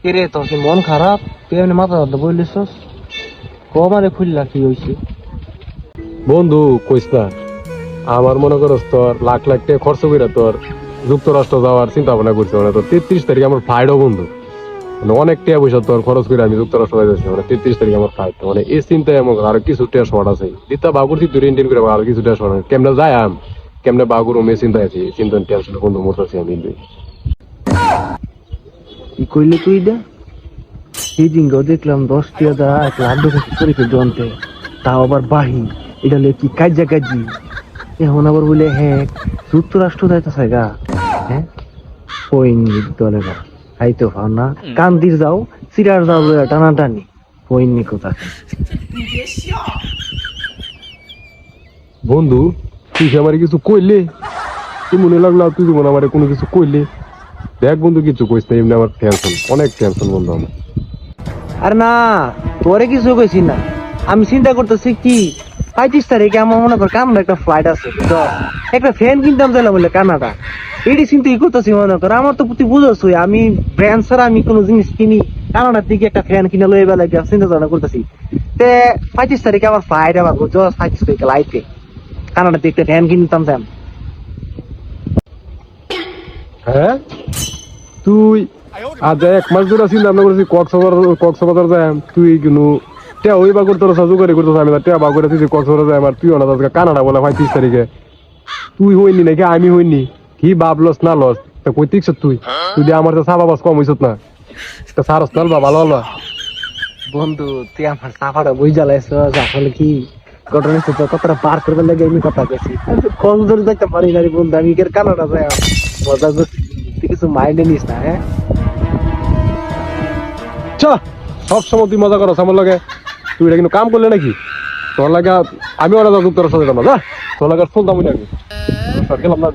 কিরে তোর কি মন খারাপ? তুই এমনি মাথা ধরতে বললিস? কমারে খুললা কি হয়েছে? বন্ধু কইস না, আমার মনে করস তোর লাখ লাখ টাকা খরচ করে তোর যুক্তরাষ্ট্র যাওয়ার চিন্তা ভাবনা করছে। মানে তোর 33 তারিখ আমার ফ্লাইটও বন্ধু, মানে অনেক টাকা পয়সা তোর খরচ করে আমি যুক্তরাষ্ট্র যাচ্ছি। মানে 33 তারিখ আমার ফ্লাইট, মানে এই চিন্তায় আমার আরো কিছু টাকা শর্ট আছে। দিতা বাগুরছি তুই ইন্ডিয়ান করে আরো কিছু টাকা শর্ট আছে। কেমনে যাই কেমনে বাগুর মেয়ে চিন্তা আছি, চিন্তা টেনশন বন্ধু মরতেছি আমি। কি কইলি তুই দা? সেদিন দেখলাম 10 টাকা এক লাড্ডু খেতে শরীফে জনতে, তাও আবার বাহি। এটা লে কি কাজা কাজি? এখন আবার বলে হ্যাঁ যুক্তরাষ্ট্র যাইতেছে গা। হ্যাঁ পইন্নিক দলেরা খাইতে পাও না, কান্দির যাও সিরার যাও টানাটানি পইন্নি কোথা। বন্ধু তুই কি আমার কিছু কইলে? তুই মনে লাগলো তুই মনে আমার কোনো কিছু কইলে? দেখ বন্ধু কিছু কইস না, এমনি আমার টেনশন, অনেক টেনশন বন্ধু আমার। আর না তোরে কিছু কইছি না, আমি চিন্তা করতেছি কি 35 তারিখে আমার মনে কর কানাডা একটা ফ্লাইট আছে, একটা ফ্যান কিনতাম চাইলাম বলে কানাডা। এটি চিন্তা করতেছি মনে কর, আমার তো তুই বুঝছই আমি ব্র্যান্ড ছাড়া আমি কোনো জিনিস কিনি। কানাডার দিকে একটা ফ্যান কিনে লই বেলা চিন্তা ভাবনা করতেছি। তে 35 তারিখে আমার ফ্লাইট আবার বুঝছো, 35 তারিখে লাইটে কানাডার দিকে একটা ফ্যান কিনতাম চাই। হ্যাঁ তুই আজ 1 মাস ধরে চিন্তা ভাবনা করছি কক্সবাজার যায়। তুই কিন্তু টেয়া ওই বাগুর তোর সাজু করে করতেছ, আমি টেয়া বাগুরে তুই কক্সবাজার যায়। আমার তুই অনাথ কানাডা বলে 35 তারিখে। তুই হইনি নাকি আমি হইনি? কি বাপ লস না লস তা কই তিকছ তুই? তুই আমার তো সাবা বাস কম হইছত না, তা সারস না বা ভালো ভালো। বন্ধু তুই আমার সাফাটা বই জ্বালাইছ, আসলে কি ঘটনা হচ্ছে তো কতটা পার করবে লাগে আমি কথা কইছি। কল ধরে দেখতে পারি না রে বন্ধু, আমি এর কানাডা যাই মজা করছি। তুই কিছু মাইন্ডে নিস না। হ্যাঁ চ সব সময় তুই মজা করস আমার লাগে। তুই এটা কিন্তু কাম করলে নাকি? তোর লাগে আমি ওরা যুক্তরাষ্ট্র যেতাম না, তোর লাগে ফোন দাম নাকি গেলাম না।